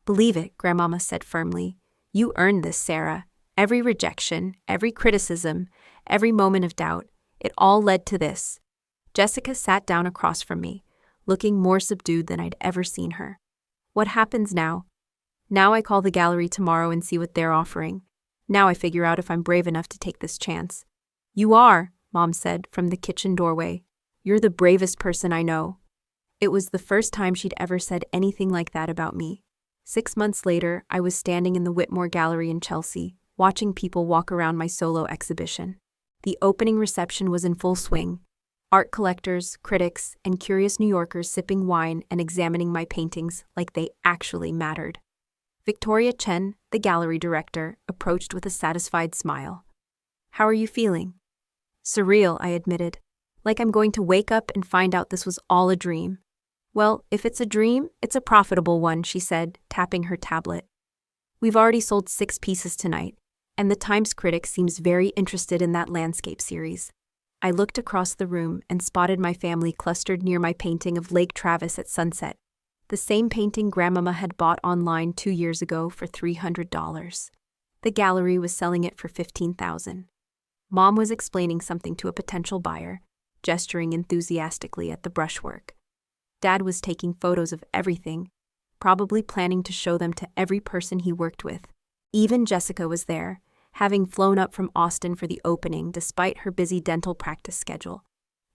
Believe it, Grandmama said firmly. You earned this, Sarah. Every rejection, every criticism, every moment of doubt, it all led to this. Jessica sat down across from me, looking more subdued than I'd ever seen her. What happens now? Now I call the gallery tomorrow and see what they're offering. Now I figure out if I'm brave enough to take this chance. You are, Mom said from the kitchen doorway. You're the bravest person I know. It was the first time she'd ever said anything like that about me. 6 months later, I was standing in the Whitmore Gallery in Chelsea, watching people walk around my solo exhibition. The opening reception was in full swing. Art collectors, critics, and curious New Yorkers sipping wine and examining my paintings like they actually mattered. Victoria Chen, the gallery director, approached with a satisfied smile. How are you feeling? Surreal, I admitted. Like I'm going to wake up and find out this was all a dream. Well, if it's a dream, it's a profitable one, she said, tapping her tablet. We've already sold 6 pieces tonight, and the Times critic seems very interested in that landscape series. I looked across the room and spotted my family clustered near my painting of Lake Travis at sunset, the same painting Grandmama had bought online 2 years ago for $300. The gallery was selling it for $15,000. Mom was explaining something to a potential buyer, gesturing enthusiastically at the brushwork. Dad was taking photos of everything, probably planning to show them to every person he worked with. Even Jessica was there, having flown up from Austin for the opening despite her busy dental practice schedule.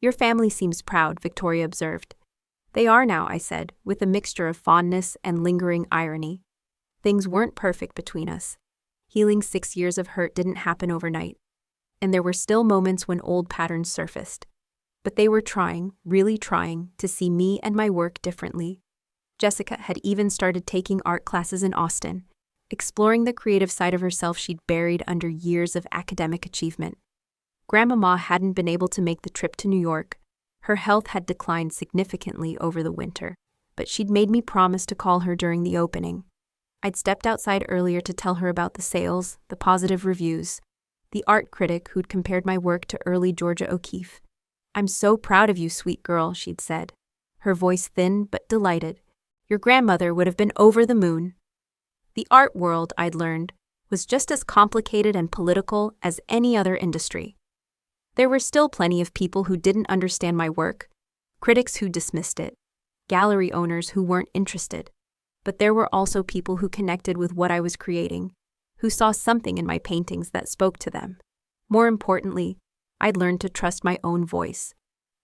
Your family seems proud, Victoria observed. They are now, I said, with a mixture of fondness and lingering irony. Things weren't perfect between us. Healing 6 years of hurt didn't happen overnight, and there were still moments when old patterns surfaced. But they were trying, really trying, to see me and my work differently. Jessica had even started taking art classes in Austin, exploring the creative side of herself she'd buried under years of academic achievement. Grandmama hadn't been able to make the trip to New York. Her health had declined significantly over the winter, but she'd made me promise to call her during the opening. I'd stepped outside earlier to tell her about the sales, the positive reviews, the art critic who'd compared my work to early Georgia O'Keeffe. I'm so proud of you, sweet girl, she'd said, her voice thin but delighted. Your grandmother would have been over the moon. The art world, I'd learned, was just as complicated and political as any other industry. There were still plenty of people who didn't understand my work, critics who dismissed it, gallery owners who weren't interested. But there were also people who connected with what I was creating, who saw something in my paintings that spoke to them. More importantly, I'd learned to trust my own voice.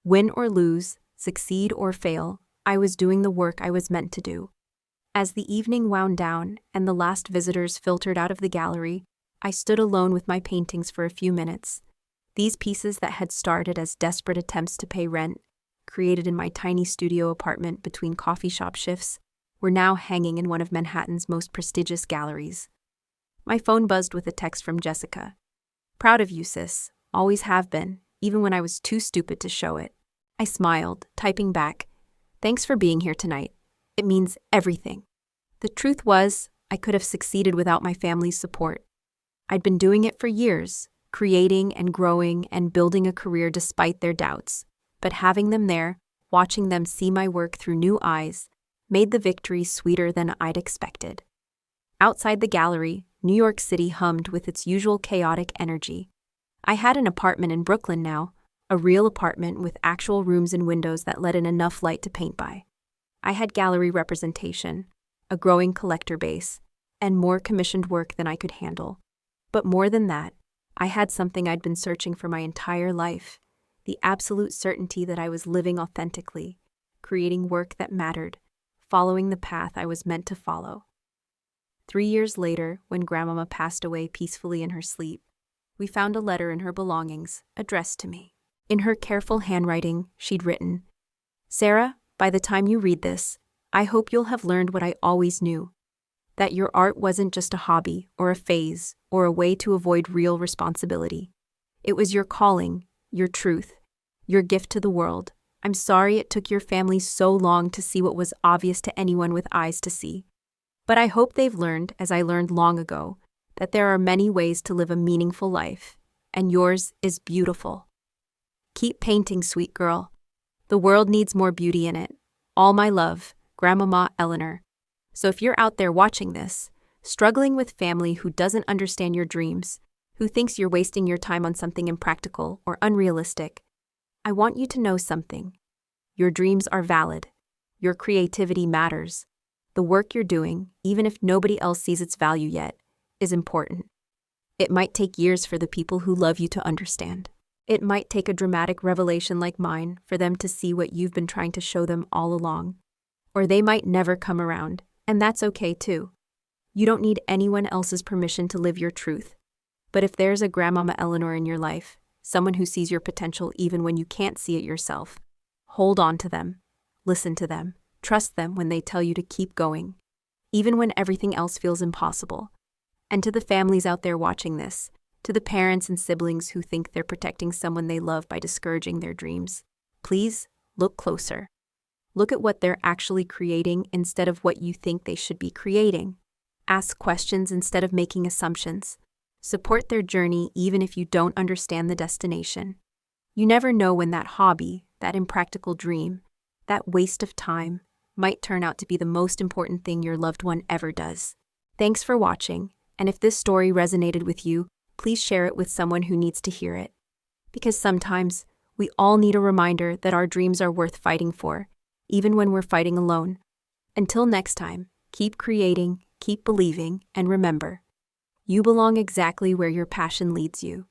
Win or lose, succeed or fail, I was doing the work I was meant to do. As the evening wound down and the last visitors filtered out of the gallery, I stood alone with my paintings for a few minutes. These pieces that had started as desperate attempts to pay rent, created in my tiny studio apartment between coffee shop shifts, were now hanging in one of Manhattan's most prestigious galleries. My phone buzzed with a text from Jessica. Proud of you, sis. Always have been, even when I was too stupid to show it. I smiled, typing back, Thanks for being here tonight. It means everything. The truth was, I could have succeeded without my family's support. I'd been doing it for years, creating and growing and building a career despite their doubts. But having them there, watching them see my work through new eyes, made the victory sweeter than I'd expected. Outside the gallery, New York City hummed with its usual chaotic energy. I had an apartment in Brooklyn now, a real apartment with actual rooms and windows that let in enough light to paint by. I had gallery representation, a growing collector base, and more commissioned work than I could handle. But more than that, I had something I'd been searching for my entire life, the absolute certainty that I was living authentically, creating work that mattered, following the path I was meant to follow. 3 years later, when Grandmama passed away peacefully in her sleep, we found a letter in her belongings, addressed to me. In her careful handwriting, she'd written, Sarah, by the time you read this, I hope you'll have learned what I always knew, that your art wasn't just a hobby or a phase or a way to avoid real responsibility. It was your calling, your truth, your gift to the world. I'm sorry it took your family so long to see what was obvious to anyone with eyes to see. But I hope they've learned, as I learned long ago, that there are many ways to live a meaningful life, and yours is beautiful. Keep painting, sweet girl. The world needs more beauty in it. All my love, Grandmama Eleanor. So if you're out there watching this, struggling with family who doesn't understand your dreams, who thinks you're wasting your time on something impractical or unrealistic, I want you to know something. Your dreams are valid. Your creativity matters. The work you're doing, even if nobody else sees its value yet, is important. It might take years for the people who love you to understand. It might take a dramatic revelation like mine for them to see what you've been trying to show them all along. Or they might never come around, and that's okay too. You don't need anyone else's permission to live your truth. But if there's a Grandmama Eleanor in your life, someone who sees your potential even when you can't see it yourself, hold on to them, listen to them, trust them when they tell you to keep going, even when everything else feels impossible. And to the families out there watching this, to the parents and siblings who think they're protecting someone they love by discouraging their dreams, please look closer. Look at what they're actually creating instead of what you think they should be creating. Ask questions instead of making assumptions. Support their journey even if you don't understand the destination. You never know when that hobby, that impractical dream, that waste of time might turn out to be the most important thing your loved one ever does. Thanks for watching, and if this story resonated with you, please share it with someone who needs to hear it. Because sometimes, we all need a reminder that our dreams are worth fighting for, even when we're fighting alone. Until next time, keep creating, keep believing, and remember, you belong exactly where your passion leads you.